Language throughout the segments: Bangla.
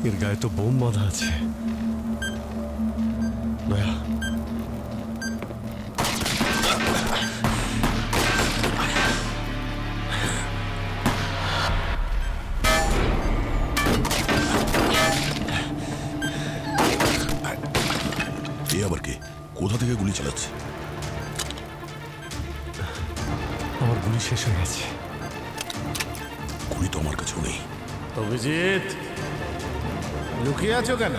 এর গায়ে তো বোম বাঁধা আছে। দয়া, এ আবার কে? কোথা থেকে গুলি চালাচ্ছে? আমার গুলি শেষ হয়ে গেছে। গুলি তো আমার কাছেও নেই। অভিজিৎ, লুকিয়ে আছো কেন?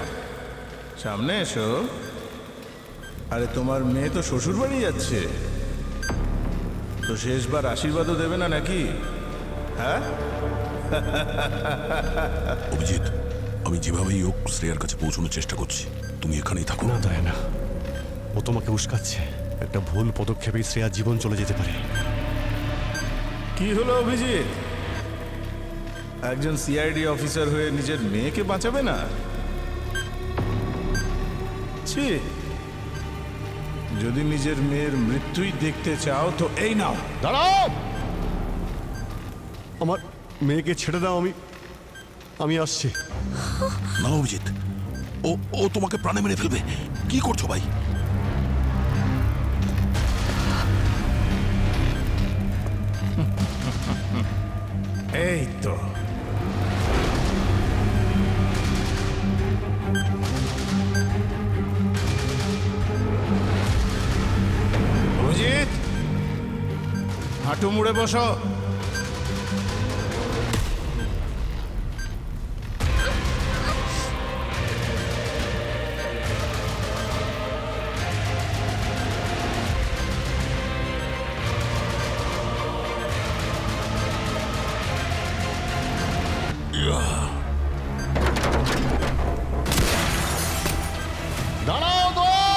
সামনে এসো। আরে তোমার মেয়ে তো শ্বশুর বাড়ি যাচ্ছে, তো শেষবার আশীর্বাদও দেবে না নাকি? হ্যাঁ, অভিজিৎ, আমি যেভাবেই হোক শ্রেয়ার কাছে পৌঁছানোর চেষ্টা করছি, তুমি এখানেই থাকো। না দয়া না, ও তোমাকে উস্কাচ্ছে। একটা ভুল পদক্ষেপে শ্রেয়ার জীবন চলে যেতে পারে। কি হলো অভিজিৎ? একজন সিআইডি অফিসার হয়ে নিজের মেয়েকে বাঁচাবে না? ছি, যদি নিজের মেয়ের মৃত্যুই দেখতে চাও তো এই নাও। দাঁড়াও! আমার মেয়েকে ছেড়ে দাও, আমি আসছি। না অভিজিৎ, ও ও তোমাকে প্রাণে মেরে ফেলবে। কি করছো ভাই? এই তো অভিজিৎ, হাঁটু মুড়ে বসো। দাঁড়াও দয়া!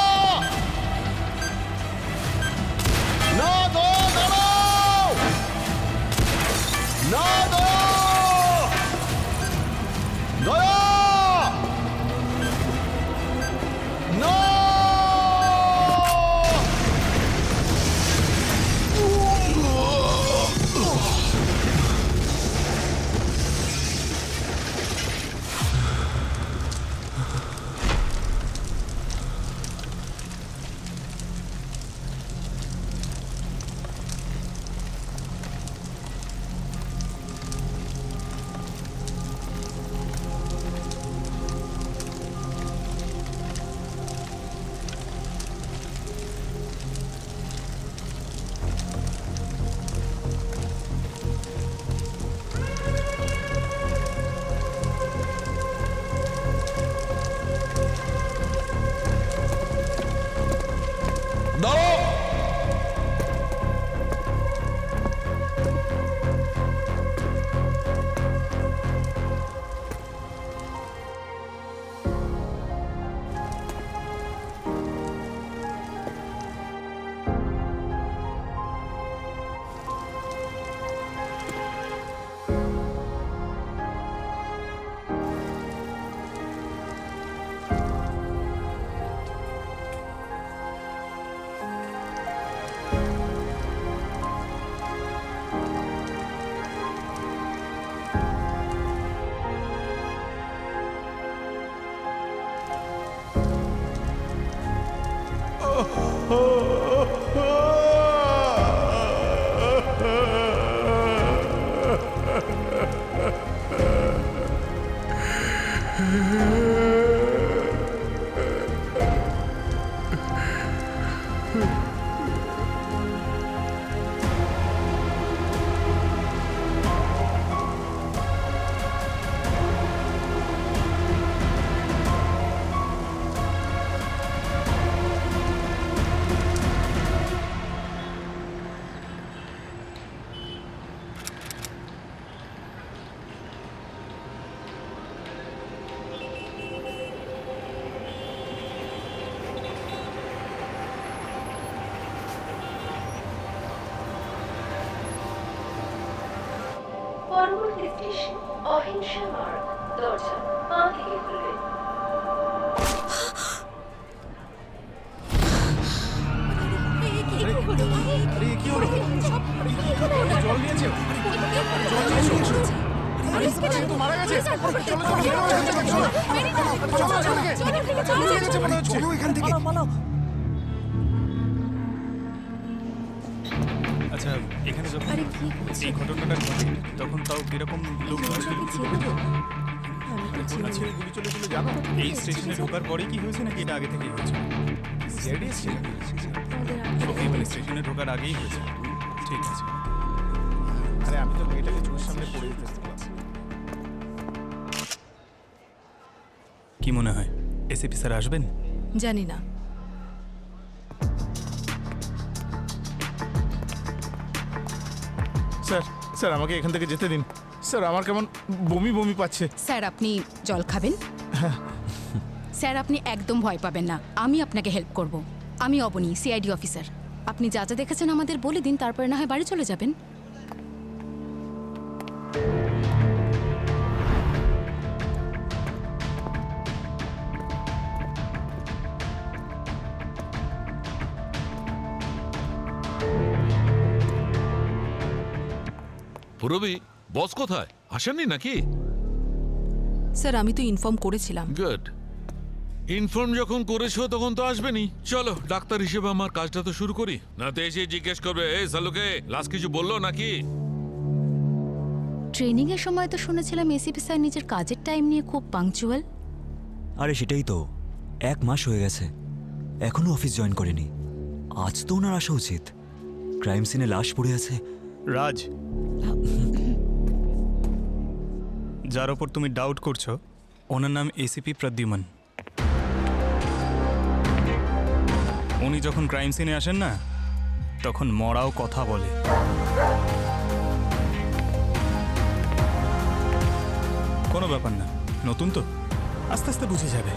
না দয়া, দাঁড়াও! না দয়া! দয়া! না! দাঁড়াও! পরবর্তী স্টেশন অহিংসা মার্গ, দরজা বাঁ দিকে খুলবে। আরে কি হলো? জল নিয়েছে? জল নিয়ে এসো। মারা গেছে চলো এখান থেকে আচ্ছা এখানে যখন আরে কি এই ঘটনাটা ঘটে তখন তাও কিরকম লোকজন ছিল? আচ্ছা গুলি চলেছিল জানো এই স্টেশনে ঢোকার পরে কি হয়েছে নাকি এটা আগে থেকেই হয়েছে? ওকে মানে স্টেশনে ঢোকার আগেই হয়েছে। ঠিক আছে। আরে আমি তো মেয়েটাকে চোখের সামনে পড়ে যেতে কি মনে হয় এসিপি স্যার আসবেন? জানি না। স্যার স্যার আমাকে এখান থেকে যেতে দিন স্যার আমার কেমন বমি বমি পাচ্ছে স্যার আপনি জল খাবেন? স্যার আপনি একদম ভয় পাবেন না, আমি আপনাকে হেল্প করব। আমি অবনী, সিআইডি অফিসার। আপনি যা যা দেখেছেন আমাদের বলে দিন, তারপরে না হয় বাড়ি চলে যাবেন। পুরবি বস কোথায়? আসেননি নাকি? স্যার আমি তো ইনফর্ম করেছিলাম। গুড। ইনফর্ম যখন করেছো তখন তো আসবেনি। চলো ডাক্তার হিসেবে আমার কাজটা তো শুরু করি। না তো এসে জিজ্ঞেস করবে এই সালুকে লাস্ট কিছু বললো নাকি? ট্রেনিং এর সময় তো শুনেছিলাম এসিপি স্যার নিজের কাজের টাইম নিয়ে খুব পাংচুয়াল। আরে সেটাই তো, 1 মাস হয়ে গেছে, এখনো অফিস জয়েন করেনি। আজ তো ওনার আসা উচিত। ক্রাইম সিনে লাশ পড়ে আছে। রাজ, যার ওপর তুমি ডাউট করছো ওনার নাম এসিপি প্রদ্যুমন। উনি যখন ক্রাইম সিনে আসেন না তখন মরাও কথা বলে। কোনো ব্যাপার না, নতুন তো, আস্তে আস্তে বুঝে যাবে।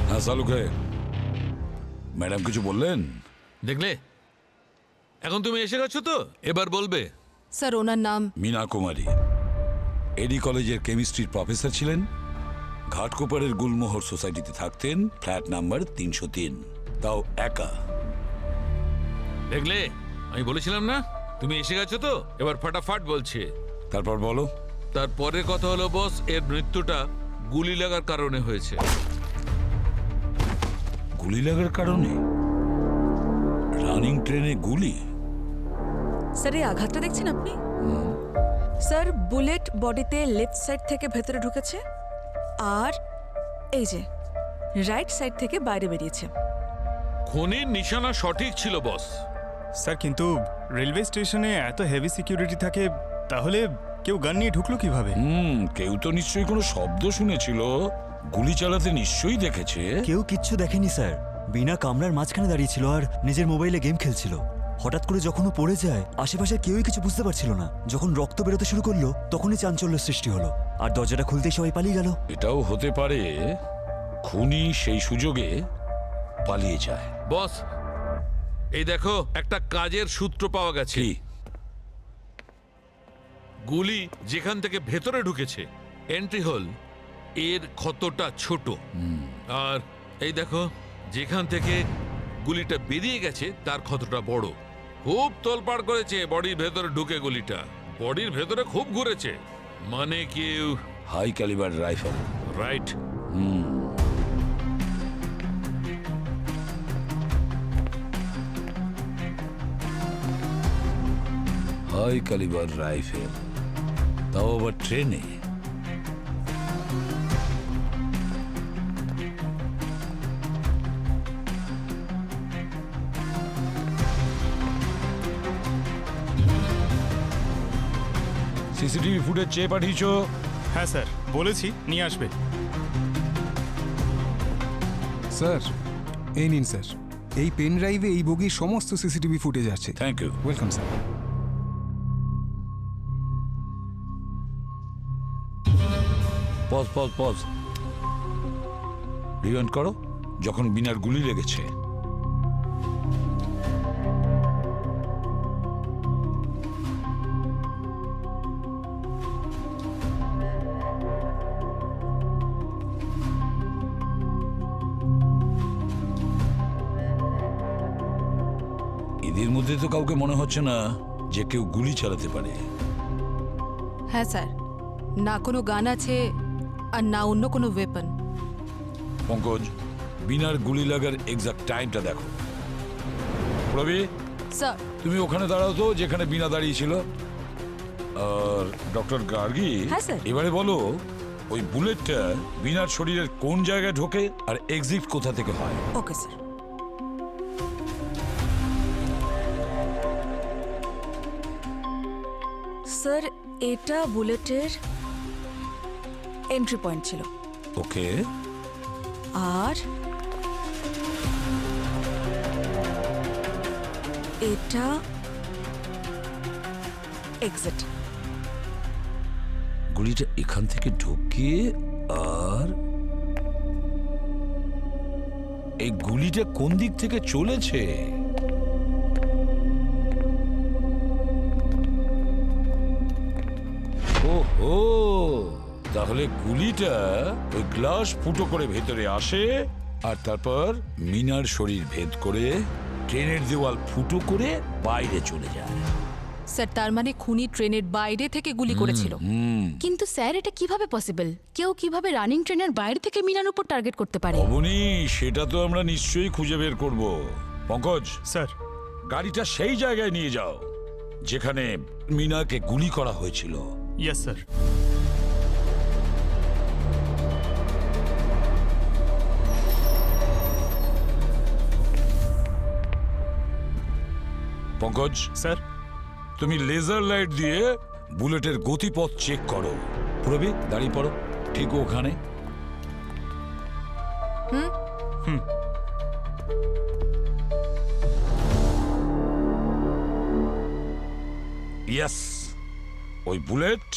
হ্যাঁ সালুকে, ম্যাডাম কিছু বললেন? দেখলে এখন তুমি এসে গেছো তো, এবার বলবে। স্যার ওনার নাম মীনা কুমারী, এডি কলেজের কেমিস্ট্রির প্রফেসর ছিলেন। ঘাটকোপারের গুলমোহর সোসাইটিতে থাকতেন, ফ্ল্যাট নাম্বার 303, তাও একা। দেখলে আমি বলেছিলাম না, তুমি এসে গেছো তো, এবার ফটাফট বলছে। তারপর বলো। তারপরের কথা হলো বস, এর মৃত্যুটা গুলি লাগার কারণে হয়েছে। গুলি লাগার কারণে? রানিং ট্রেনে গুলি? স্যার এই আঘাতটা দেখছেন আপনি? স্যার বুলেট বডিতে লেফট সাইড থেকে ভেতরে ঢুকেছে আর এই যে রাইট সাইড থেকে বাইরে বেরিয়েছে। খুনির নিশানা সঠিক ছিল বস। স্যার কিন্তু রেলওয়ে স্টেশনে এত হেভি সিকিউরিটি থাকে, তাহলে কেউ গান নিয়ে ঢুকলো কিভাবে? কেউ তো নিশ্চয়ই কোনো শব্দ শুনেছিল, গুলি চালাতে নিশ্চয়ই দেখেছে। কেউ কিচ্ছু দেখেনি স্যার। বিনা কামরার মাঝখানে দাঁড়িয়ে ছিল আর নিজের মোবাইলে গেম খেলছিল। হঠাৎ করে যখন ও পড়ে যায় আশেপাশে কেউই কিছু বুঝতে পারছিল না। যখন রক্ত বেরোতে শুরু করলো তখনই চাঞ্চল্য সৃষ্টি হলো আর দরজাটা খুলতেই সবাই পালিয়ে গেল। এটাও হতে পারে খুনি সেই সুযোগে পালিয়ে যায়। বস এই দেখো, একটা কাজের সূত্র পাওয়া গেছে। কি? গুলি যেখান থেকে ভেতরে ঢুকেছে, এন্ট্রি হোল এর ক্ষতটা ছোট, আর এই দেখো যেখান থেকে গুলিটা বেরিয়ে গেছে তার ক্ষতটা বড়। খুব তোলপাড় করেছে বডির ভেতরে ঢুকে, গুলিটা বডির ভেতরে খুব ঘুরেছে। মানে কেউ high calibre rifle. Right. High calibre rifle, তাও আবার ট্রেনে। সিসিটিভি ফুটেজ চেয়ে পাঠিয়েছো? হ্যাঁ স্যার, বলেছি নিয়ে আসবে। স্যার এই নিন স্যার, এই পেন ড্রাইভে এই বগির সমস্ত সিসিটিভি ফুটেজ আছে। Thank you. Welcome sir. Pause pause pause rewind করো। যখন বিনার গুলি লেগেছে এদের মধ্যে তো কাউকে মনে হচ্ছে না যে কেউ গুলি চালাতে পারে। হ্যাঁ স্যার, না কোনো গান আছে আর না অন্য কোনো ওয়েপন। পঙ্কজ, বিনার গুলি লাগার এক্সাক্ট টাইমটা দেখো। প্রবি, স্যার তুমি ওখানে দাঁড়াও তো যেখানে বিনা দাঁড়িয়েছিল। আর ডক্টর গার্গী, হ্যাঁ, স্যার। এবারে বলো ওই বুলেটটা বিনার শরীরের কোন জায়গায় ঢোকে আর এক্সিট কোথা থেকে হয়। Okay sir. স্যার এটা বুলেটের এন্ট্রি পয়েন্ট ছিল, ওকে, আর এটা এক্সিট। গুলিটা এখান থেকে ঢুকে আর এই গুলিটা কোন দিক থেকে চলেছে? ওহো, তাহলে গুলিটা ওই গ্লাস ফুটো করে ভেতরে আসে আর তারপর মিনার শরীর ভেদ করে ট্রেনের দেওয়াল ফুটো করে বাইরে চলে যায়। স্যার তার মানে খুনি ট্রেনের বাইরে থেকে গুলি করেছিল। কিন্তু স্যার এটা কিভাবে পসিবল? কেউ কিভাবে রানিং ট্রেনের বাইরে থেকে মিনার উপর টার্গেট করতে পারে? অবনী, সেটা তো আমরা নিশ্চয়ই খুঁজে বের করব। পঙ্কজ স্যার, গাড়িটা সেই জায়গায় নিয়ে যাও যেখানে মিনাকে গুলি করা হয়েছিল। Yes sir. পঙ্কজ স্যার, তুমি লেজার লাইট দিয়ে বুলেটের গতিপথ চেক করো। পুরবি, দাঁড়িয়ে পড়ো ঠিক ওখানে। ইয়েস, ওই বুলেট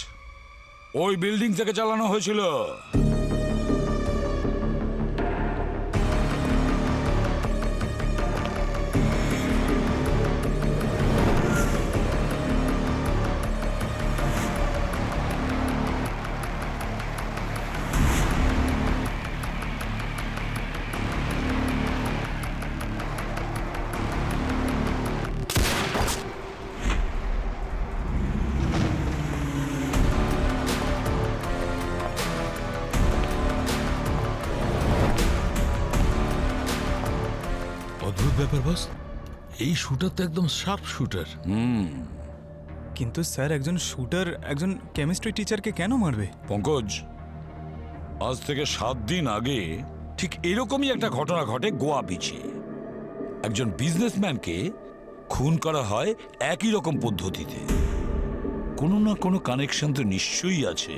ওই বিল্ডিং থেকে চালানো হয়েছিল। অদ্ভুত ব্যাপার বস, এই শুটার তো একদম শার্প শুটার। কিন্তু স্যার একজন শুটার একজন কেমিস্ট্রি টিচারকে কেন মারবে? পঙ্কজ, আজ থেকে 7 দিন আগে ঠিক এরকমই একটা ঘটনা ঘটে গোয়া বিচে। একজন বিজনেসম্যানকে খুন করা হয় একই রকম পদ্ধতিতে। কোনো না কোনো কানেকশন তো নিশ্চয়ই আছে।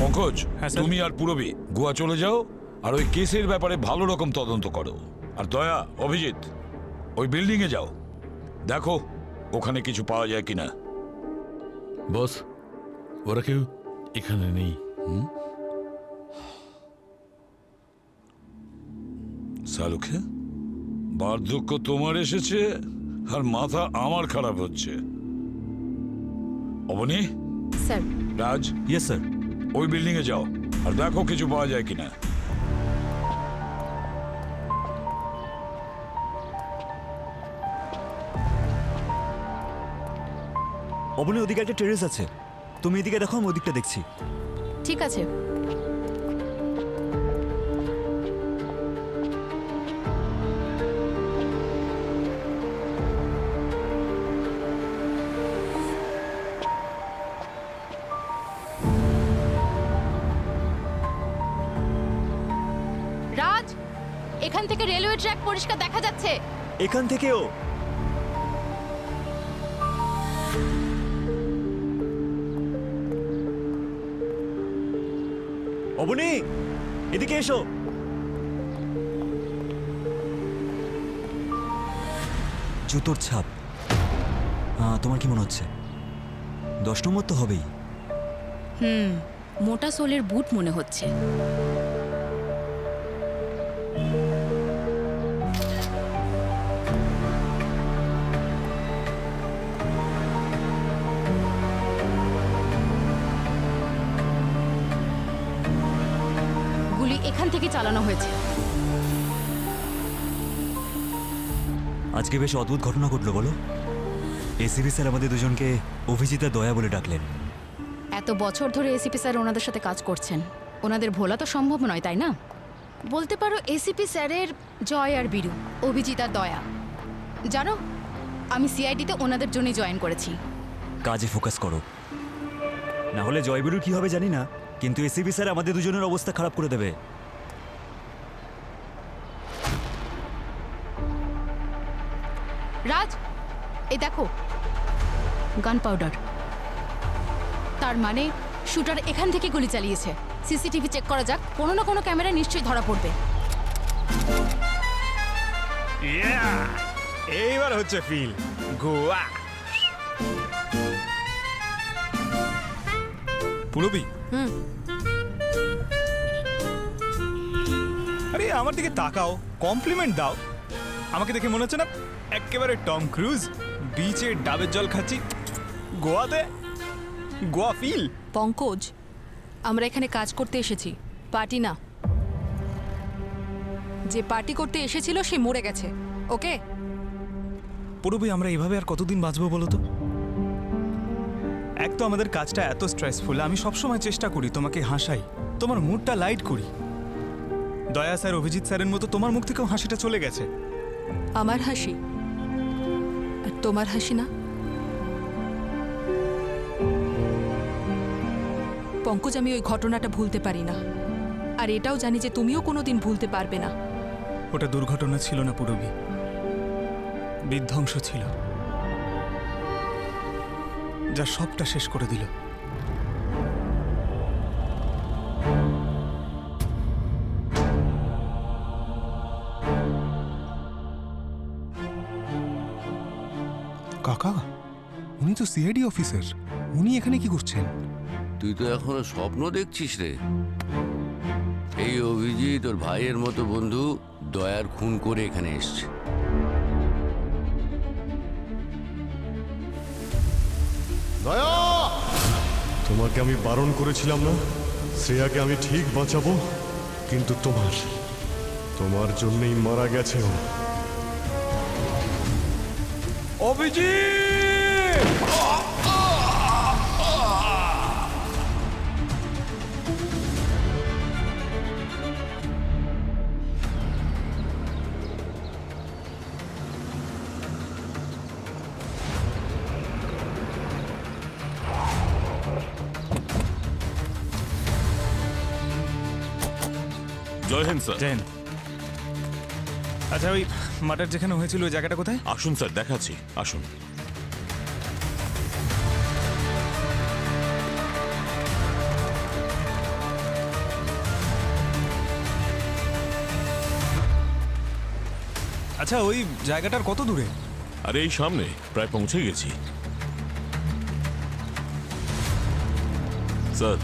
পঙ্কজ, হ্যাঁ, স্যার। তুমি আর পুরবী গোয়া চলে যাও আর ওই কেসের ব্যাপারে ভালো রকম তদন্ত করো। আর দয়া, অভিজিৎ, ওই বিল্ডিং এ যাও, দেখো ওখানে কিছু পাওয়া যায় কিনা। বস, ওরা কেউ এখানে নেই। শালুখে, বার্ধক্য তোমার এসেছে আর মাথা আমার খারাপ হচ্ছে। অবনী, স্যার, রাজ, ইয়েস স্যার। ওই বিল্ডিং এ যাও আর দেখো কিছু পাওয়া যায় কিনা। অবনী, ওদিকে একটা টেরেস আছে, তুমি এদিকে দেখো, আমি ওদিকটা দেখছি। ঠিক আছে। রাজ, এখান থেকে রেলওয়ে ট্র্যাক পরিষ্কার দেখা যাচ্ছে। এখান থেকেও? অবনী, এদিকে এসো। জুতোর ছাপ। তোমার কি মনে হচ্ছে? 10 নম্বর তো হবেই। মোটা সোলের বুট মনে হচ্ছে। গুলি এখান থেকে চালানো হয়েছে। আজকে বেশ অদ্ভুত ঘটনা ঘটলো বলো। এসিপি স্যার আমাদের দুজনকে অভিজিৎ আর দয়া বলে ডাকলেন। এত বছর ধরে এসিপি স্যার ওনাদের সাথে কাজ করছেন, ওনাদের ভোলা তো সম্ভব নয়, তাই না? বলতে পারো এসিপি স্যারের জয় আর বীরু, অভিজিৎ আর দয়া। জানো, আমি সিআইডিতে ওনাদের জন্যই জয়েন করেছি। কাজে ফোকাস করো, না হলে জয়বীরুর কি হবে জানি না, কিন্তু এসিপি স্যার আমাদের দুজনের অবস্থা খারাপ করে দেবে। রাজ, এই দেখো গান পাউডার। তার মানে শুটার এখান থেকে গুলি চালিয়েছে। সিসিটিভি চেক করা যাক, কোনো না কোনো ক্যামেরা নিশ্চয়ই ধরা পড়বে। এইবার হচ্ছে ফিল গোয়া। পুরবি, আরে আমার দিকে তাকাও, কমপ্লিমেন্ট দাও। আমাকে দেখে মনে হচ্ছে না একেবারে টম ক্রুজ বিচে ডাবের জল খাচ্ছি গোয়াতে। গোয়া ফিল। পঙ্কজ, আমরা এখানে কাজ করতে এসেছি, পার্টি না। যে পার্টি করতে এসেছিল সে মরে গেছে, ওকে? পুরবি, আমরা এইভাবে আর কতদিন বাঁচবো বলো তো? এক তো আমাদের কাজটা এত স্ট্রেসফুল, আমি সবসময় চেষ্টা করি তোমাকে হাসাই, তোমার মুডটা লাইট করি। দয়া স্যার, অভিজিৎ স্যারের মতো তোমার মুখ থেকেও হাসিটা চলে গেছে। আমার হাসি আর তোমার হাসি না। পঙ্কজ, আমি ওই ঘটনাটা ভুলতে পারি না, আর এটাও জানি যে তুমিও কোনোদিন ভুলতে পারবে না। ওটা দুর্ঘটনা ছিল না পুরবি, বিধ্বংস ছিল, যা সবটা শেষ করে দিল। কাকা, উনি তো সিআইডি অফিসার, উনি এখানে কি করছেন? তুই তো এখনো স্বপ্ন দেখছিস রে। এই অভিজিৎ ওর ভাইয়ের মতো বন্ধু দয়ার খুন করে এখানে এসছে। দয়া, তোমাকে আমি বারণ করেছিলাম না শ্রেয়াকে আমি ঠিক বাঁচাবো, কিন্তু তোমার জন্যই মারা গেছে ও। অভিজিৎ! জয় হিন্দ স্যার। জেন, আচ্ছা ওই মার্ডার যেখানে হয়েছিল ওই জায়গাটা কোথায়? আসুন স্যার, দেখাচ্ছি, আসুন। আচ্ছা ওই জায়গাটার কত দূরে? আরে এই সামনে, প্রায় পৌঁছে গেছি স্যার।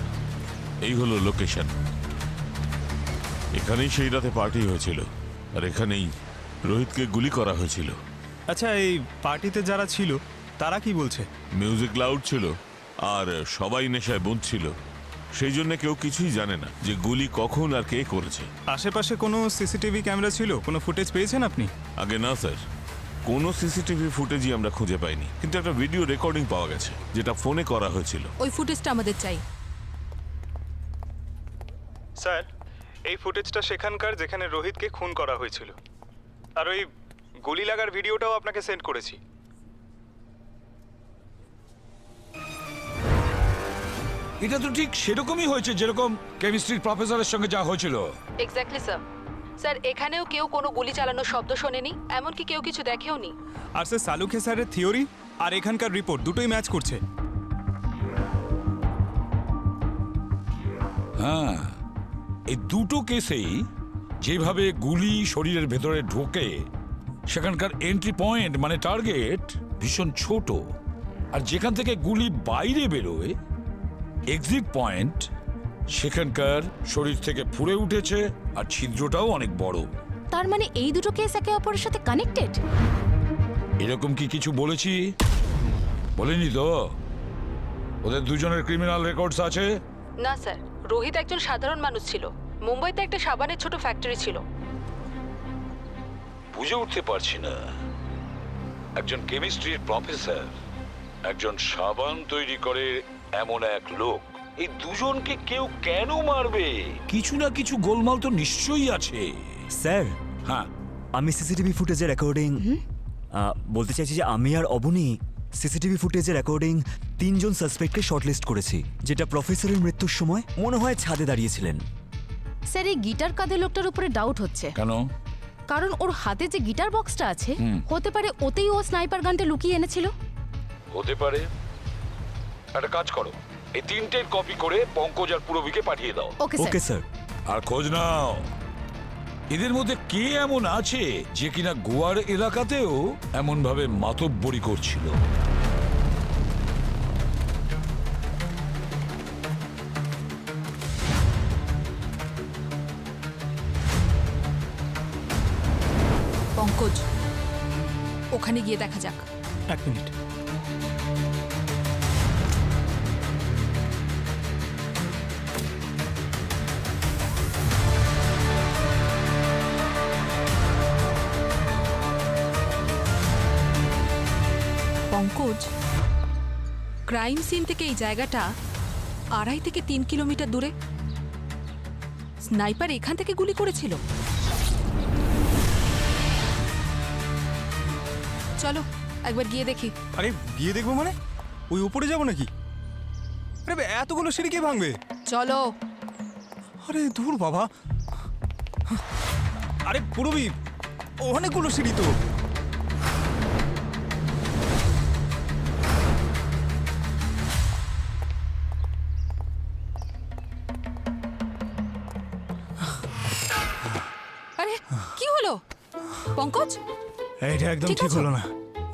এই হলো লোকেশন। এখানেই সেই রাতে পার্টি হয়েছিল, আর এখানেই রোহিতকে গুলি করা হয়েছিল। আচ্ছা এই পার্টিতে যারা ছিল তারা কি বলছে? মিউজিক লাউড ছিল আর সবাই নেশায় বুঁদ ছিল, সেই জন্য কেউ কিছুই জানে না যে গুলি কখন আর কে করেছে। আশেপাশে কোনো সিসিটিভি ক্যামেরা ছিল? কোনো ফুটেজ পেয়েছেন আপনি? আগে না স্যার, কোনো সিসিটিভি ফুটেজই আমরা খুঁজে পাইনি, কিন্তু একটা ভিডিও রেকর্ডিং পাওয়া গেছে যেটা ফোনে করা হয়েছিল। ওই ফুটেজটা আমাদের চাই। স্যার, এই ফুটেজটা সেখানকার যেখানে রোহিতকে খুন করা হয়েছিল, আর ওই গুলি লাগার ভিডিওটাও আপনাকে সেন্ড করেছি। এটা তো ঠিক সেরকমই হয়েছে যেরকম কেমিস্ট্রির প্রফেসরের সঙ্গে যা হয়েছিল। Exactly sir. স্যার, এখানেও কেউ কোনো গুলি চালানোর শব্দ শোনেনি, এমনকি কেউ কিছু দেখেওনি। আর স্যার সালুখে স্যারের থিওরি আর এখানকার রিপোর্ট দুটোই ম্যাচ করছে। হ্যাঁ, এই দুটো কেসেই যেভাবে গুলি শরীরের ভেতরে ঢোকে সেখানকার এন্ট্রি পয়েন্ট মানে টার্গেট ভীষণ ছোট, আর যেখান থেকে গুলি বাইরে বেরোয় এক্সিট পয়েন্ট সেখানকার শরীর থেকে ফুঁড়ে উঠেছে আর ছিদ্রটাও অনেক বড়। তার মানে এই দুটো কেস একে অপরের সাথে কানেক্টেড? এরকম কি কিছু বলেছি? বলিনি তো? ওদের দুজনের ক্রিমিনাল রেকর্ডস আছে? না স্যার, রোহিত একজন সাধারণ মানুষ ছিল। মুম্বাইতে একটা সাবানের ছোট ফ্যাক্টরি ছিল। বুঝে উঠতে পারছি না, একজন কেমিস্ট্রির প্রফেসর, একজন সাবান তৈরি করে এমন এক লোক, এই দুজনকে কেউ কেন মারবে? কিছু না কিছু গোলমাল তো নিশ্চয়ই আছে। স্যার, হ্যাঁ, আমি সিসিটিভি ফুটেজের অ্যাকর্ডিং বলতে চাইছি যে আমি আর অবনী সিসিটিভি ফুটেজের অ্যাকর্ডিং 3 জন সাসপেক্টকে শর্টলিস্ট করেছি, যেটা প্রফেসরের মৃত্যুর সময় মনে হয় ছাদে দাঁড়িয়েছিলেন। স্যার, এই গিটার কাঁধে লোকটার উপরে ডাউট হচ্ছে। কেন? কারণ ওর হাতে যে গিটার বক্সটা আছে, হতে পারে ওতেই ও স্নাইপার গানটা লুকিয়ে এনেছিল। হতে পারে। একটা কাজ করো, এই 3টের কপি করে পঙ্কজ আর পুরবিকে পাঠিয়ে দাও। ওকে ওকে স্যার। আর খোঁজ নাও এদের মধ্যে কে এমন আছে যে কিনা গোয়ার এলাকাতেও এমন ভাবে মাতব্বরি করছিল। পঙ্কজ, ওখানে গিয়ে দেখা যাক। 1 মিনিট। পঙ্কজ, ক্রাইম সিন থেকে এই জায়গাটা 2.5 থেকে 3 কিলোমিটার দূরে। স্নাইপার এখান থেকে গুলি করেছিল। চলো একবার গিয়ে দেখি। আরে গিয়ে দেখবো মানে? ওই উপরে যাবো নাকি? আরে এতগুলো সিঁড়ি কে ভাঙবে? চলো। আরে দূর বাবা। আরে পুরবি, অনেকগুলো সিঁড়ি তো। আরে কি হলো পঙ্কজ? এইটা একদম ঠিক ঠিক আছো? হলো না।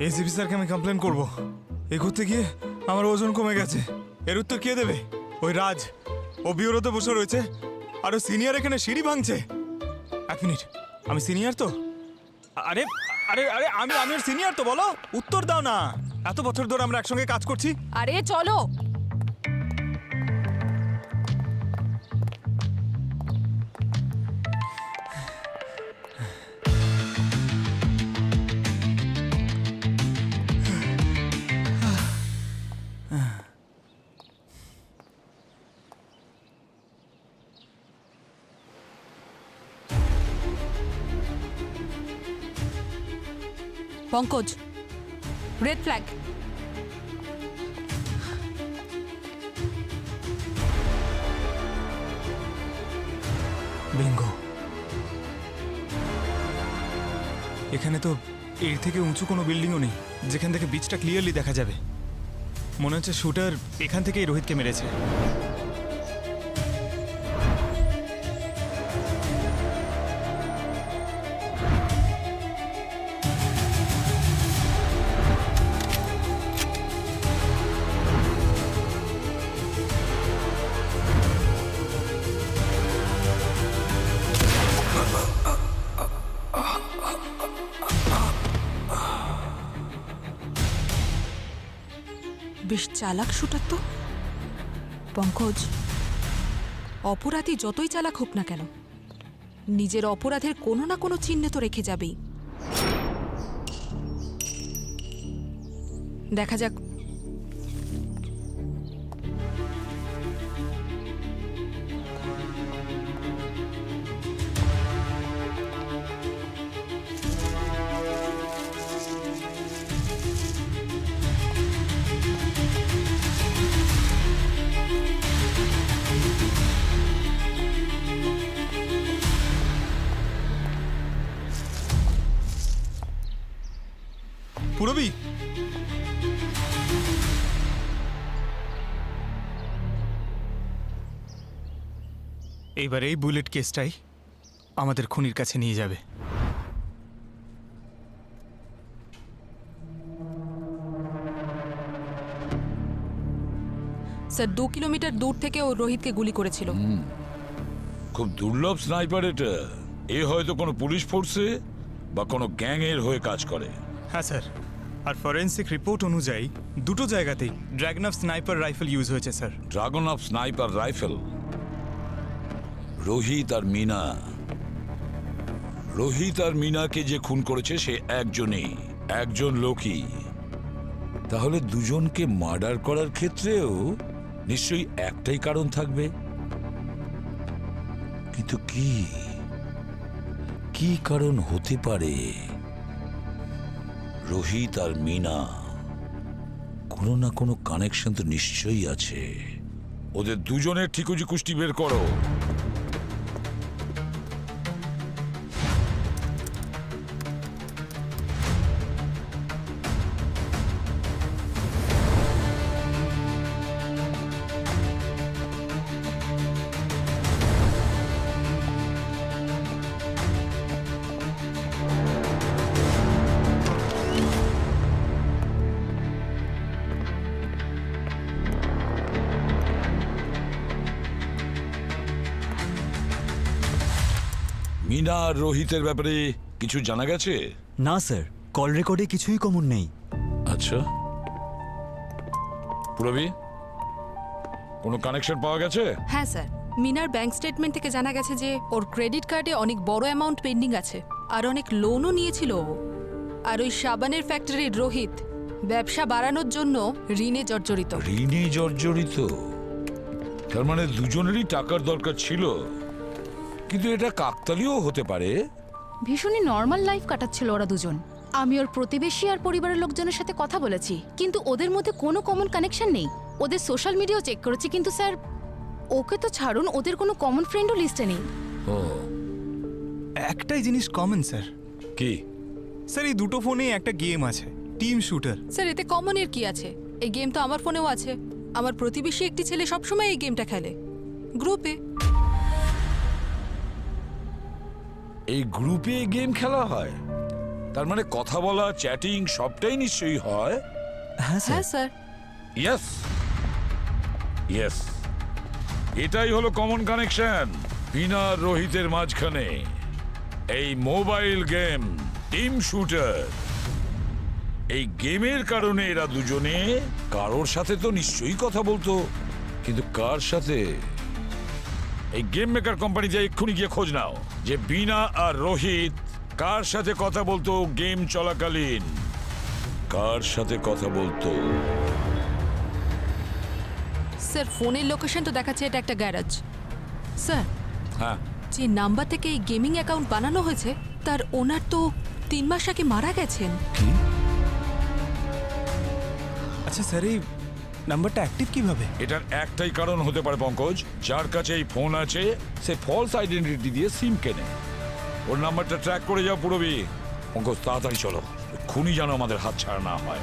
এসিপি স্যারকে আমি কমপ্লেন করব। এগোতে গিয়ে আমার ওজন কমে গেছে। এর উত্তর কে দেবে? ওই রাজ। ও বিউরোতে বসে রয়েছে আর ও সিনিয়র এখানে সিঁড়ি ভাঙছে। 1 মিনিট, আমি সিনিয়র তো? আরে আরে আরে আমি ওর সিনিয়র তো, বলো উত্তর দাও না। এত বছর ধরে আমরা একসঙ্গে কাজ করছি। আরে চলো। Pankaj, red flag. বিঙ্গো। এখানে তো এর থেকে উঁচু কোনো বিল্ডিংও নেই যেখান থেকে বিচটা ক্লিয়ারলি দেখা যাবে। মনে হচ্ছে শুটার এখান থেকেই রোহিতকে মেরেছে। বেশ চালাক শুটার তো। পঙ্কজ, অপরাধী যতই চালাক হোক না কেন, নিজের অপরাধের কোনো না কোনো চিহ্ন তো রেখে যাবেই। দেখা যাক। পুরবি, এইবার এই বুলেট কেসটাই আমাদের খুনির কাছে নিয়ে যাবে। স্যার 2 কিলোমিটার দূর থেকে ও রোহিতকে গুলি করেছিল। খুব দুর্লভ স্নাইপার এটা। এ হয়তো কোনো পুলিশ ফোর্সে বা কোনো গ্যাং এর হয়ে কাজ করে। হ্যাঁ স্যার, আর ফরেন্সিক রিপোর্ট অনুযায়ী দুটো জায়গাতেই Dragunov sniper rifle use হয়েছে sir. Dragunov sniper rifle. Rohit আর মিনা, রোহিত আর মিনাকে যে খুন করেছে সে একজনই, একজন লোকই। তাহলে দুজনকে মার্ডার করার ক্ষেত্রেও নিশ্চয়ই একটাই কারণ থাকবে। কিন্তু কি কি কারণ হতে পারে? রোহিত আর মিনা কোনো না কোনো কানেকশন তো নিশ্চয়ই আছে। ওদের দুজনের ঠিকুজি কুষ্টি বের করো। মিনা আর রোহিতের ব্যাপারে কিছু জানা গেছে? না স্যার, কল রেকর্ডে কিছুই কমন নেই। আচ্ছা, পুরবি কোনো কানেকশন পাওয়া গেছে? হ্যাঁ স্যার, মিনার ব্যাংক স্টেটমেন্ট থেকে জানা গেছে যে ওর ক্রেডিট কার্ডে অনেক বড় অ্যামাউন্ট পেন্ডিং আছে আর অনেক লোনও নিয়েছিল ও। আর ওই সাবানের ফ্যাক্টরির রোহিত ব্যবসা বাড়ানোর জন্য ঋণে জর্জরিত। ঋণে জর্জরিত? তার মানে দুজনেরই টাকার দরকার ছিল। কিন্তু এটা কাকতালীয় হতে পারে। ভীষণই নর্মাল লাইফ কাটাচ্ছিল ওরা দুজন। আমি ওর প্রতিবেশী আর পরিবারের লোকজনের সাথে কথা বলেছি, কিন্তু ওদের মধ্যে কোনো কমন কানেকশন নেই। ওদের সোশ্যাল মিডিয়াও চেক করেছি, কিন্তু স্যার ওকে তো ছাড়ুন, ওদের কোনো কমন ফ্রেন্ডও লিস্টে নেই। ও, একটাই জিনিস কমন স্যার। কি? স্যার এই দুটো ফোনেই একটা গেম আছে, টিম শুটার। স্যার এতে কমনের কি আছে? এই গেম তো আমার ফোনেও আছে। আমার প্রতিবেশী একটি ছেলে সবসময় এই গেমটা খেলে গ্রুপে। এই গ্রুপে গেম খেলা হয়? তার মানে কথা বলা, চ্যাটিং সবটাই নিশ্চয়ই হয়। হ্যাঁ স্যার। হ্যাঁ স্যার। ইয়েস ইয়েস, এটাই হলো কমন কানেকশন বিনা রোহিতের মাঝখানে। এই মোবাইল গেম টিম শুটার, এই গেমের কারণে এরা দুজনে কারোর সাথে তো নিশ্চয়ই কথা বলতো, কিন্তু কার সাথে? এই গেম মেকার কোম্পানিতে এক্ষুনি গিয়ে খোঁজ নাও যে বিনা আর রোহিত কার সাথে কথা বলতো গেম চলাকালীন, কার সাথে কথা বলতো। স্যার ফোনের লোকেশন তো দেখাচ্ছে এটা একটা গ্যারাজ। স্যার হ্যাঁ, যে নাম্বার থেকে এই গেমিং অ্যাকাউন্ট বানানো হয়েছে তার ওনার তো 3 মাস আগে মারা গেছেন। কি? আচ্ছা স্যার, এই নাম্বারটা অ্যাক্টিভ কিভাবে? এটার একটাই কারণ হতে পারে পঙ্কজ, যার কাছে এই ফোন আছে সে ফলস আইডেন্টিটি দিয়ে সিম কেনে। ওর নাম্বারটা ট্র্যাক করে যাও পুরবি। পঙ্কজ তাড়াতাড়ি চলো, খুনি যেন আমাদের হাত ছাড়া না হয়।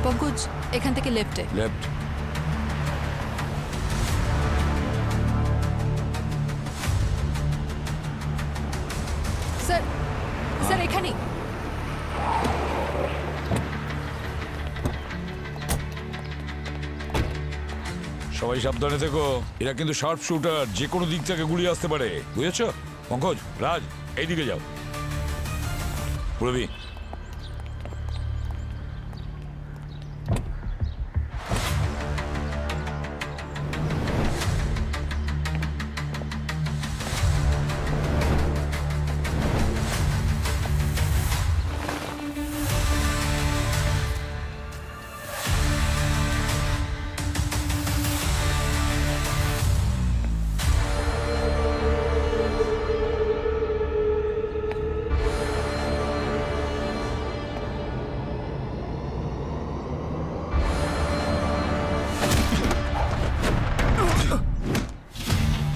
পঙ্কজ এখান থেকে লেফটে। লেফট। স্যার স্যার এখানেই। সবাই সাবধানে থেকো, এরা কিন্তু শার্প শুটার, যে কোনো দিক থেকে গুলি আসতে পারে, বুঝেছো? পঙ্কজ, রাজ, এইদিকে যাও। পুরবি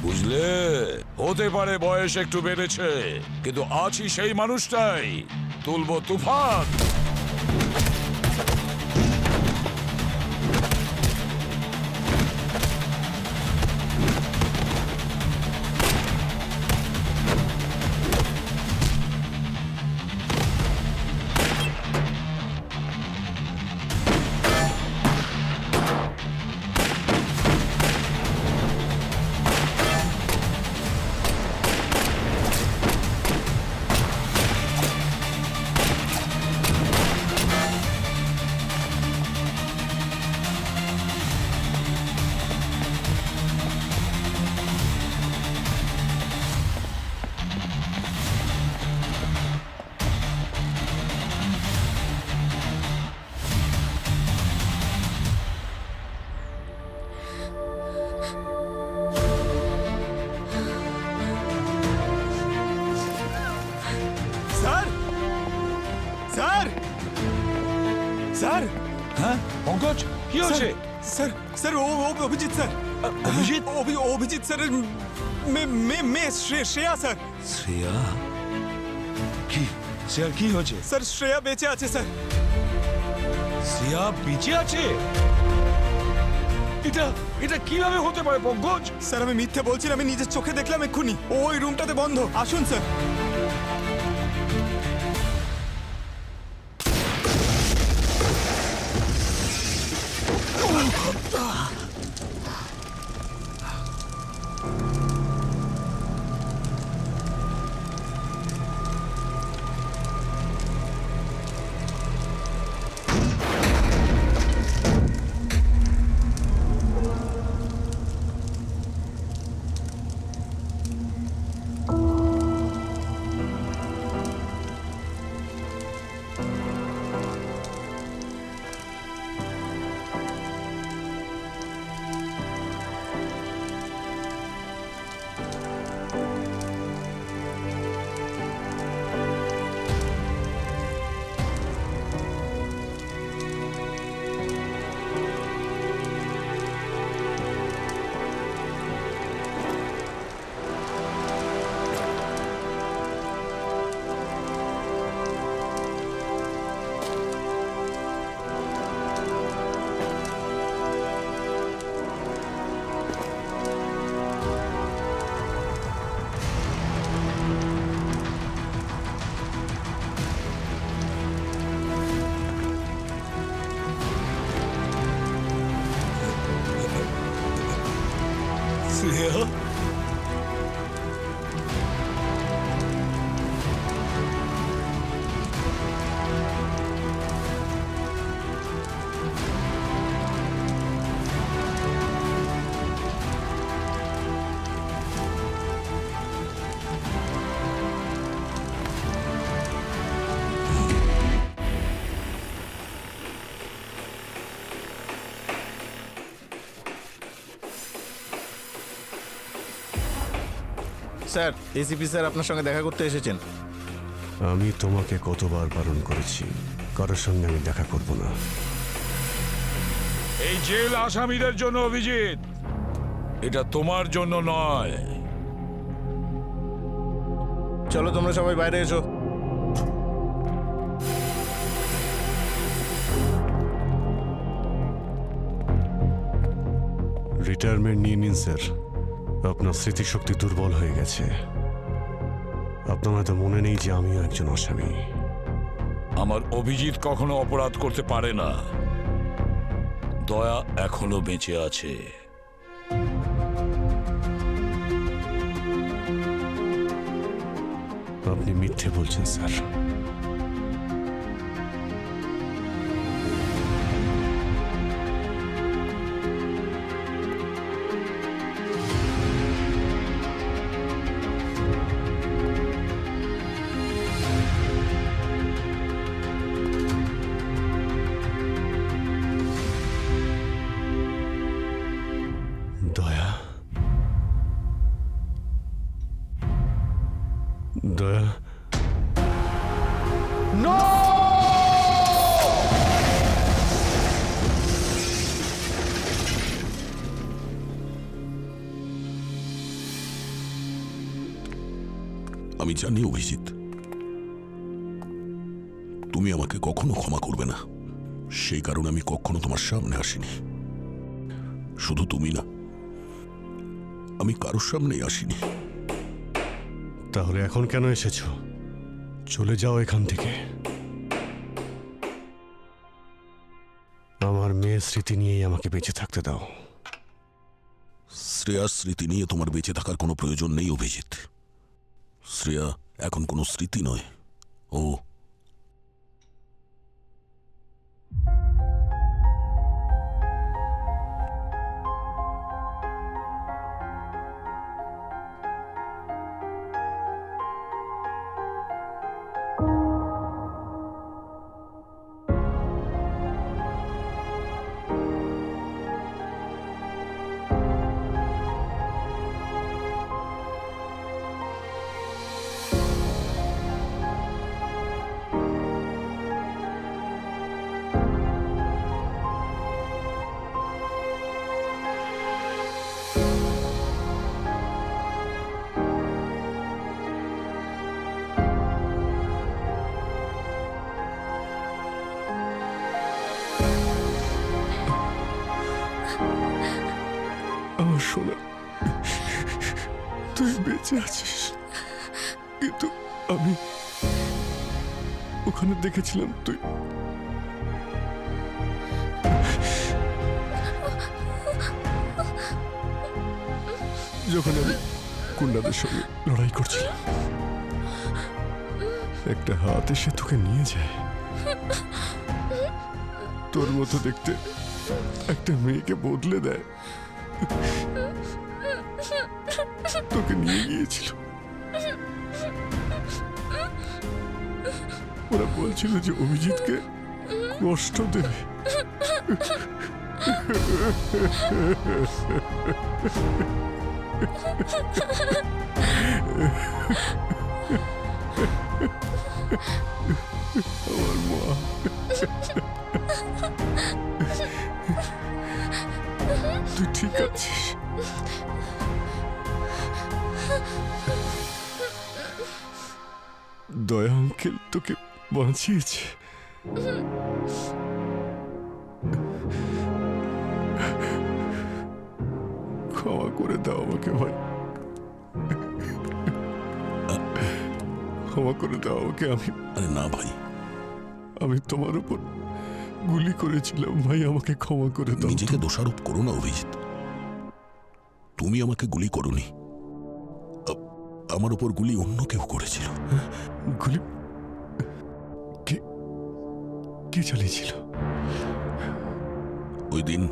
বুঝলে, হতে পারে বয়স একটু বেড়েছে, কিন্তু আছি সেই মানুষটাই, তুলবো তুফান। স্যার হ্যাঁ পঙ্কজ কি হয়েছে? স্যার স্যার ও অভিজিৎ স্যার। অভিজিৎ? অভিজিৎ স্যারের মেয়ে শ্রেয়া স্যার। শ্রেয়া? কি শ্রেয়া কি হয়েছে? স্যার শ্রেয়া বেঁচে আছে স্যার। শ্রেয়া বেঁচে আছে? এটা এটা কিভাবে হতে পারে পঙ্কজ? স্যার আমি মিথ্যে বলছি না, আমি নিজের চোখে দেখলাম এক্ষুনি। ওই রুমটাতে বন্ধ, আসুন sir. Shreya? Sir ACP sir আপনার সঙ্গে দেখা করতে এসেছেন। আমি তোমাকে কতবার বারণ করেছি, কারোর সঙ্গে আমি দেখা করব না। এই জেল আসামিদের জন্য অভিজিৎ, এটা তোমার জন্য নয়। চলো তোমরা সবাই বাইরে এসো। রিটায়ারমেন্ট নিয়ে নিন স্যার, আপনার স্মৃতিশক্তি দুর্বল হয়ে গেছে। আপনার হয়তো মনে নেই যে আমিও একজন আসামি। আমার অভিজিৎ কখনো অপরাধ করতে পারে না। দয়া এখনো বেঁচে আছে। আপনি মিথ্যে বলছেন স্যার। দয়া, দয়া, আমি জানি অভিজিৎ, তুমি আমাকে কখনো ক্ষমা করবে না। সেই কারণে আমি কখনো তোমার সামনে আসিনি। শুধু তুমি না, আমি কারোর সামনেই আসিনি। তাহলে এখন কেন এসেছো? চলে যাও এখান থেকে। আমার মেয়ের স্মৃতি নিয়েই আমাকে বেঁচে থাকতে দাও। শ্রেয়ার স্মৃতি নিয়ে তোমার বেঁচে থাকার কোনো প্রয়োজন নেই অভিজিৎ। শ্রেয়া এখন কোনো স্মৃতি নয়, ও বেঁচে আছিস, কিন্তু আমি ওখানে দেখেছিলাম তুই যখন আমি গুন্ডাদের সঙ্গে লড়াই করছিলাম, একটা হাত এসে তোকে নিয়ে যায়। তোর মতো দেখতে একটা মেয়েকে বদলে দেয়, তোকে নিয়ে গিয়েছিল। ওরা বলছিল যে অভিজিৎকে কষ্ট দেবে। আমার মা, তুই ঠিক আছিস? দয়া আঙ্কেল তোকে বাঁচিয়েছে। ক্ষমা করে দাও আমাকে ভাই, ক্ষমা করে দাও আমাকে। আরে না ভাই, আমি তোমার উপর গুলি করেছিলাম ভাই, আমাকে ক্ষমা করে দাও। নিজেকে দোষারোপ করো না অভিজিৎ। তুমি আমাকে গুলি করোনি, আমার উপর গুলি অন্য কেউ করেছিল। গুলি কে চালিয়েছিল? ওই দিন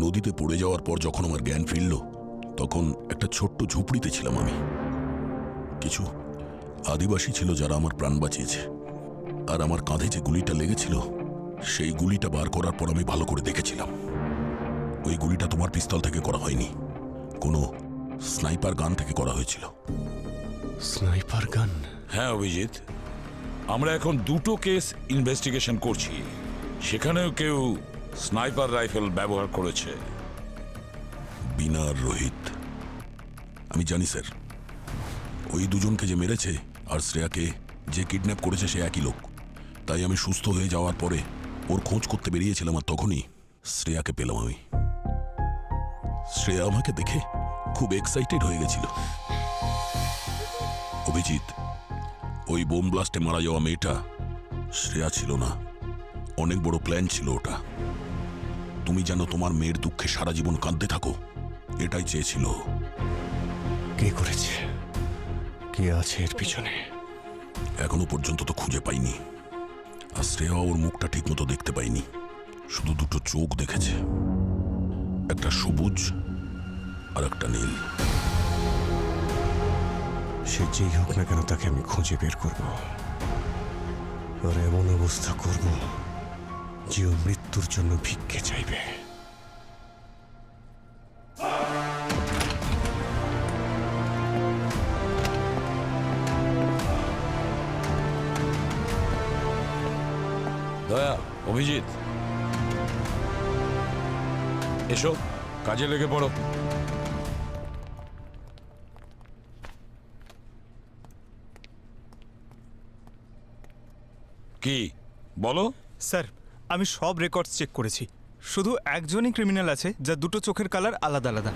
নদীতে পড়ে যাওয়ার পর যখন আমার জ্ঞান ফিরল, তখন একটা ছোট্ট ঝুপড়িতে ছিলাম আমি। কিছু আদিবাসী ছিল যারা আমার প্রাণ বাঁচিয়েছে, আর আমার কাঁধে যে গুলিটা লেগেছিল সেই গুলিটা বার করার পর আমি ভালো করে দেখেছিলাম ওই গুলিটা তোমার পিস্তল থেকে করা হয়নি, কোনো স্নাইপার গান থেকে করা হয়েছিল। স্নাইপার গান? হ্যাঁ অভিজিৎ, আমরা এখন দুটো কেস ইনভেস্টিগেশন করছি, সেখানেও কেউ স্নাইপার রাইফেল ব্যবহার করেছে। বিনা আর রোহিত। আমি জানি স্যার, ওই দুজনকে যে মেরেছে আর শ্রেয়াকে যে কিডন্যাপ করেছে সে একই লোক। তাই আমি সুস্থ হয়ে যাওয়ার পরে ওর খোঁজ করতে বেরিয়েছিলাম, আর তখনই শ্রেয়াকে পেলাম আমি। শ্রেয়া আমাকে দেখে খুব এক্সাইটেড হয়ে গেছিল। অভিজিৎ, ওই বোম ব্লাস্টে মারা যাওয়া মেয়েটা শ্রেয়া ছিল না, অনেক বড় প্ল্যান ছিল ওটা। তুমি যেন তোমার মেয়ের দুঃখে সারা জীবন কাঁদতে থাকো, এটাই চেয়েছিল। কে করেছে? কে আছে এর পিছনে? এখনো পর্যন্ত তো খুঁজে পাইনি, আর শ্রেয়া ওর মুখটা ঠিক মতো দেখতে পাইনি, শুধু দুটো চোখ দেখেছে, একটা সবুজ আর একটা নীল। সে যেই হোক না কেন তাকে আমি খুঁজে বের করব, আর এমন অবস্থা করব যে ও মৃত্যুর জন্য ভিক্ষে চাইবে। দয়া, অভিজিৎ, এসো কাজে লেগে পড়ো। কি বলো? স্যার, আমি সব রেকর্ডস চেক করেছি, শুধু একজনই ক্রিমিনাল আছে যার দুটো চোখের কালার আলাদা আলাদা।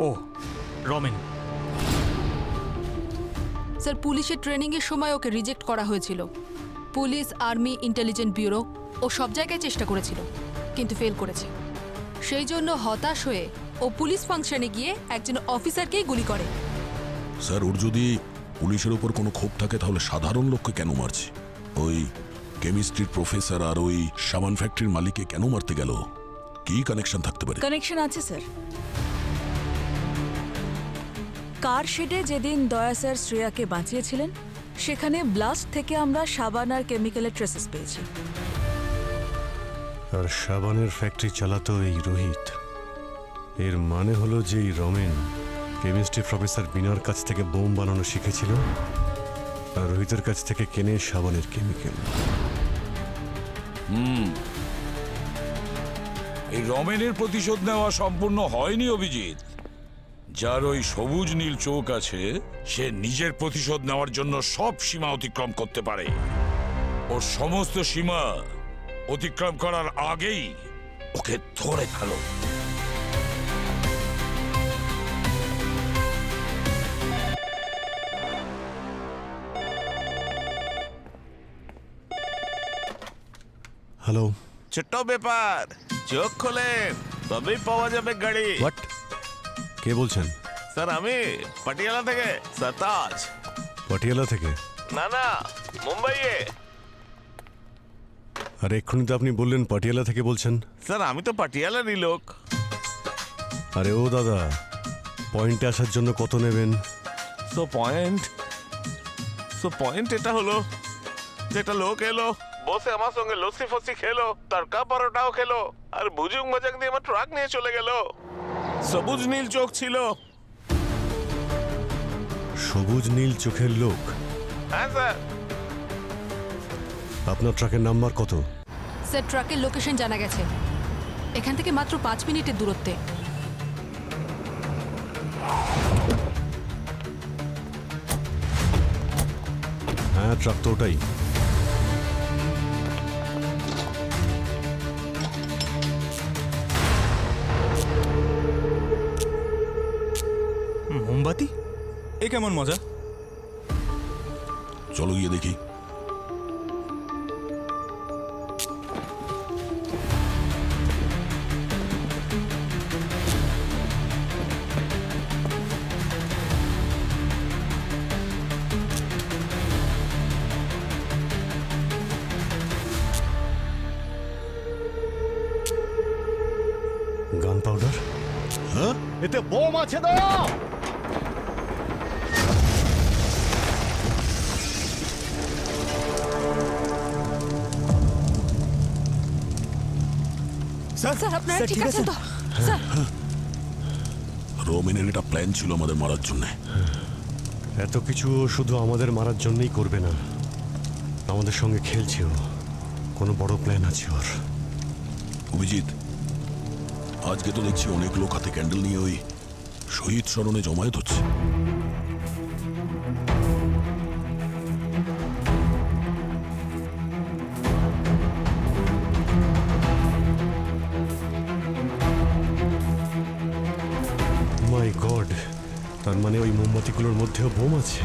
ও, রমেন। স্যার, পুলিশের ট্রেনিংয়ের সময় ওকে রিজেক্ট করা হয়েছিল। পুলিশ, আর্মি, ইন্টেলিজেন্স ব্যুরো ও সব জায়গায় চেষ্টা করেছিল, কিন্তু ফেল করেছে। সেই জন্য হতাশ হয়ে ও পুলিশ ফাংশনে গিয়ে একজন অফিসারকেই গুলি করে। স্যার, ওর যদি পুলিশের ওপর কোনো ক্ষোভ থাকে তাহলে সাধারণ লোককে কেন মারছে? ওই কেমিস্ট্রির প্রফেসর আর ওই সাবান ফ্যাক্টরির মালিককে কেন মারতে গেল? কি কানেকশন থাকতে পারে? কানেকশন আছে স্যার। কার শেডে যেদিন দয়া স্যার শ্রেয়াকে বাঁচিয়েছিলেন, সেখানে ব্লাস্ট থেকে আমরা সাবান আর কেমিক্যালের ট্রেসেস পেয়েছি। আর সাবানের ফ্যাক্টরি চালাতো এই রোহিত। এর মানে হলো যে এই রমেন কেমিস্ট্রি প্রফেসর বিনার কাছ থেকে বোম বানানো শিখেছিল, আর রোহিতের কাছ থেকে কেনে সাবানের কেমিক্যাল। এই রমেনের প্রতিশোধ নেওয়া সম্পূর্ণ হয়নি অভিজিৎ। যার ওই সবুজ নীল চোখ আছে, সে নিজের প্রতিশোধ নেওয়ার জন্য সব সীমা অতিক্রম করতে পারে। ওর সমস্ত সীমা অতিক্রম করার আগেই ওকে ধরে ফেলো। হ্যালো, ছোট্ট ব্যাপার, চোখ খোলেন তবেই পাওয়া যাবে গাড়ি। হোয়াট? কে বলছেন? স্যার আমি পাটিয়ালা থেকে সরতাজ। পাটিয়ালা থেকে? না না, মুম্বাইয়ে। আর এক্ষুনি তো আপনি বললেন পাটিয়ালা থেকে বলছেন। স্যার আমি তো পাটিয়ালারই লোক। আরে ও দাদা, পয়েন্টে আসার জন্য কত নেবেন? সো পয়েন্ট এটা হলো যেটা লোক এলো, বসে আমার সঙ্গে লস্যি ফসি খেলো, তড়কা পরোটাও খেলো, আর বুজুং মজাক দিয়ে আমার ট্রাক নিয়ে চলে গেল। সবুজ নীল চোখ ছিল। সবুজ নীল চোখের লোক? হ্যাঁ স্যার। আপনার ট্রাকের নাম্বার কত? স্যার ট্রাকের লোকেশন জানা গেছে, এখান থেকে মাত্র 5 মিনিটের দূরত্বে। হ্যাঁ, ট্রাক তো ওটাই। মোমবাতি? এ কেমন মজা? চলো গিয়ে দেখি। গান পাউডার? হ্যাঁ, এতে বোম আছে দয়া। স্যার আপনারা ঠিক আছেন তো? স্যার রোমেনের এটা প্ল্যান ছিল আমাদের মারার জন্য। এত কিছু ও শুধু আমাদের মারার জন্যই করবে না, আমাদের সঙ্গে খেলছে ও। কোনো বড় প্ল্যান আছে ওর। অভিজিৎ, আজকে তো দেখছি অনেক লোক হাতে ক্যান্ডেল নিয়ে ওই শহীদ স্মরণে জমায়েত হচ্ছে। মাই গড, তার মানে ওই মোমবাতিগুলোর মধ্যেও বোম আছে।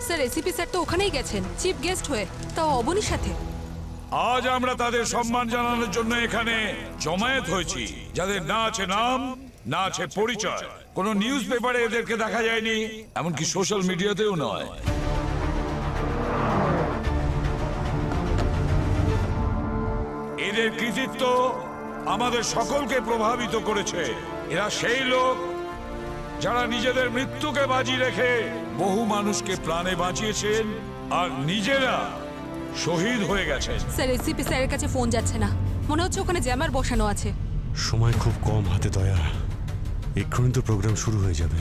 স্যার এসিপি স্যার তো ওখানেই গেছেন চিফ গেস্ট হয়ে, তাও অবনীর সাথে। আজ আমরা তাদের সম্মান জানানোর জন্য এখানে জমায়েত হয়েছি, যাদের না আছে নাম, না আছে পরিচয়। কোনো নিউজ পেপারে এদেরকে দেখা যায়নি, এমনকি সোশ্যাল মিডিয়াতেও নয়। এদের কৃতিত্ব আমাদের সকলকে প্রভাবিত করেছে। এরা সেই লোক যারা নিজেদের মৃত্যুকে বাজি রেখে বহু মানুষকে প্রাণে বাঁচিয়েছেন আর নিজেরা শহীদ হয়ে গেছেন। স্যার এসিপি স্যারের কাছে ফোন যাচ্ছে না, মনে হচ্ছে ওখানে জ্যামার বসানো আছে। সময় খুব কম হাতে দয়া, এক্ষুনি তো প্রোগ্রাম শুরু হয়ে যাবে।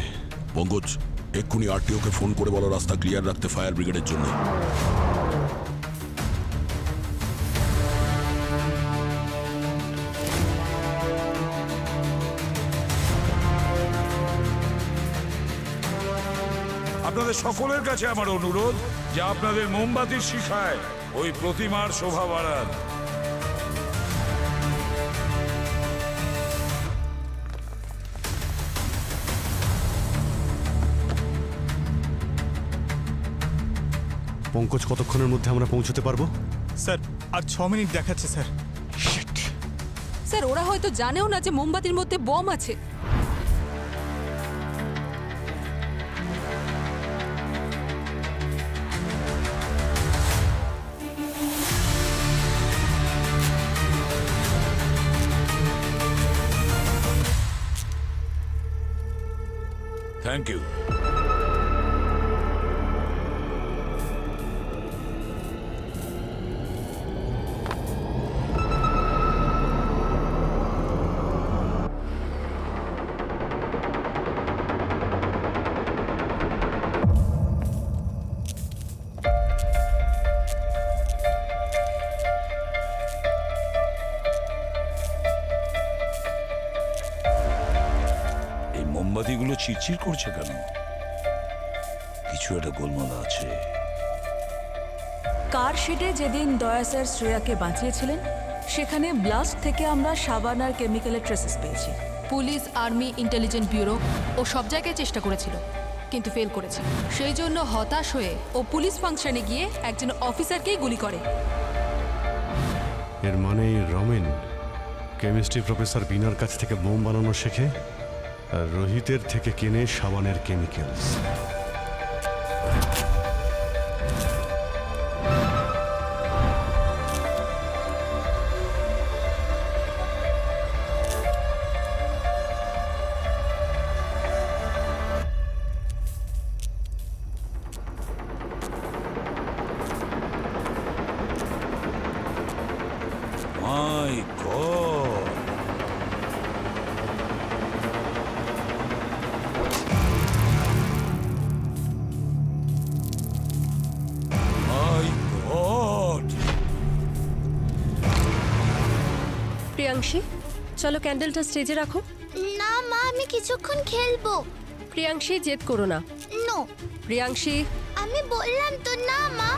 পঙ্কজ, এক্ষুনি আরটিওকে ফোন করে বলো রাস্তা ক্লিয়ার রাখতে ফায়ার ব্রিগেডের জন্য। আপনাদের সকলের কাছে আমার অনুরোধ যে আপনাদের মোমবাতির শিখায় ওই প্রতিমার শোভা বাড়ান। পঙ্কজ, কতক্ষণের মধ্যে আমরা পৌঁছতে পারবো? স্যার আর 6 মিনিট দেখাচ্ছে স্যার। স্যার ওরা হয়তো জানেও না যে মোমবাতির মধ্যে বম আছে। Thank you. মোমবাতিগুলো চিরচির করছে কেন? কিছু একটা গোলমাল আছে। কার শেডে যেদিন দয়া স্যার শ্রেয়াকে বাঁচিয়েছিলেন সেখানে ব্লাস্ট থেকে আমরা সাবান আর কেমিক্যালের ট্রেসেস পেয়েছি। পুলিশ, আর্মি, ইন্টেলিজেন্স ব্যুরো ও সব জায়গায় চেষ্টা করেছিল, কিন্তু ফেল করেছে। সেই জন্য হতাশ হয়ে ও পুলিশ ফাংশনে গিয়ে একজন অফিসারকেই গুলি করে। এর মানে এই রমেন কেমিস্ট্রি প্রফেসর বিনার কাছ থেকে বোম বানানো শেখে আর রোহিতের থেকে কেনে সাবানের কেমিক্যালস। মাই গড! মাই গড! প্রিয়াংশী, চলো ক্যান্ডেলটা স্টেজে রাখো। না মা, আমি কিছুক্ষণ খেলবো। প্রিয়াংশী, জেদ করো না। নো, প্রিয়াংশী, আমি বললাম তো না মা।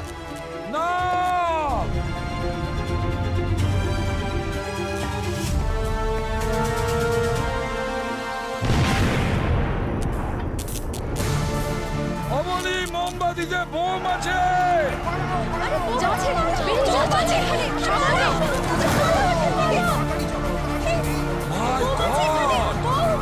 না! অমনি মোমবাতিতে বোম আছে! মাই গড!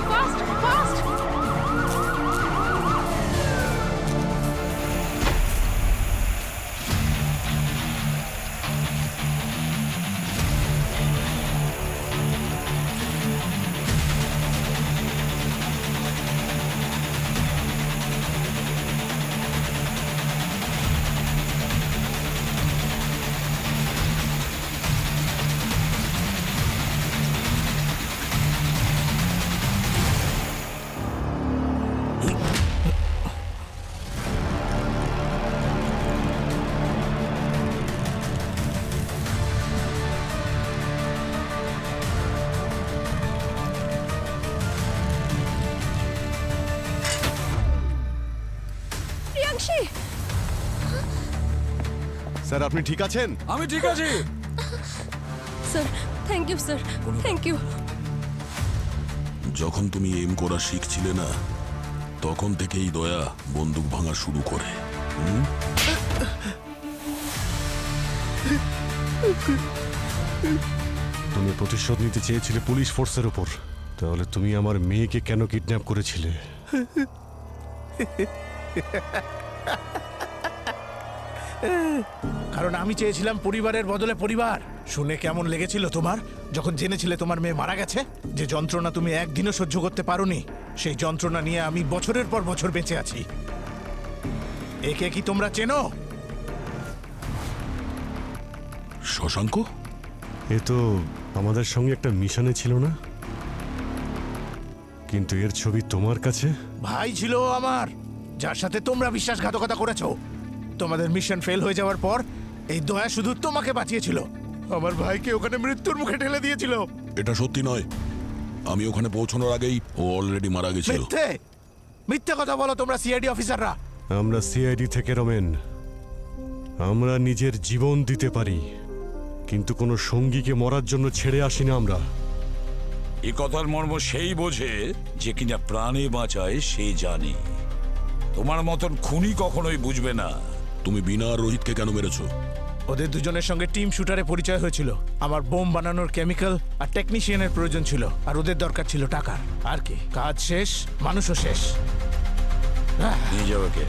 প্রিয়াংশী, স্যার আপনি ঠিক আছেন? আমি ঠিক আছি। Sir thank you sir, thank you. যখন তুমি এম করা শিখছিলে না, তখন থেকেই দয়া বন্দুক ভাঙা শুরু করে। হুম? তুমি প্রতিশোধ নিতে চেয়েছিলে পুলিশ ফোর্সের উপর, তাহলে তুমি আমার মেয়েকে কেন কিডন্যাপ করেছিলে? কারণ আমি চেয়েছিলাম পরিবারের বদলে পরিবার। শুনে কেমন লেগেছিল তোমার যখন জেনেছিলে তোমার মেয়ে মারা গেছে? যে যন্ত্রণা তুমি একদিনও সহ্য করতে পারোনি, সেই যন্ত্রণা নিয়ে আমি বছরের পর বছর বেঁচে আছি। একে কি তোমরা চেনো? শশাঙ্ক? এ তো আমাদের সঙ্গে একটা মিশনে ছিল না, কিন্তু এর ছবি তোমার কাছে। ভাই ছিল ও আমার, যার সাথে তোমরা বিশ্বাসঘাতকতা করেছো। তোমাদের মিশন ফেল হয়ে যাওয়ার পর এই দয়া শুধু তোমাকে বাঁচিয়েছিল, আমার ভাইকে ওখানে মৃত্যুর মুখে ঠেলে দিয়েছিল। এটা সত্যি নয়। আমি ওখানে পৌঁছানোর আগেই ও অলরেডি মারা গেছিল। মিথ্যে মিথ্যে কথা বলো তোমরা সিআইডি অফিসাররা। আমরা সিআইডি থেকে রমেন, আমরা নিজের জীবন দিতে পারি, কিন্তু কোনো সঙ্গীকে মরার জন্য ছেড়ে আসি না আমরা। এই কথার মর্ম সেই বোঝে যে কিনা প্রাণে বাঁচায় সেই জানে। তোমার মতন খুনি কখনোই বুঝবে না। তুমি বিনা আর রোহিতকে কেন মেরেছো? ওদের দুজনের সঙ্গে টিম শুটারে পরিচয় হয়েছিল। আমার বোম বানানোর কেমিক্যাল আর টেকনিশিয়ানের প্রয়োজন ছিল, আর ওদের দরকার ছিল টাকার। আর কি, কাজ শেষ, মানুষও শেষ। নিয়ে যাও ওকে।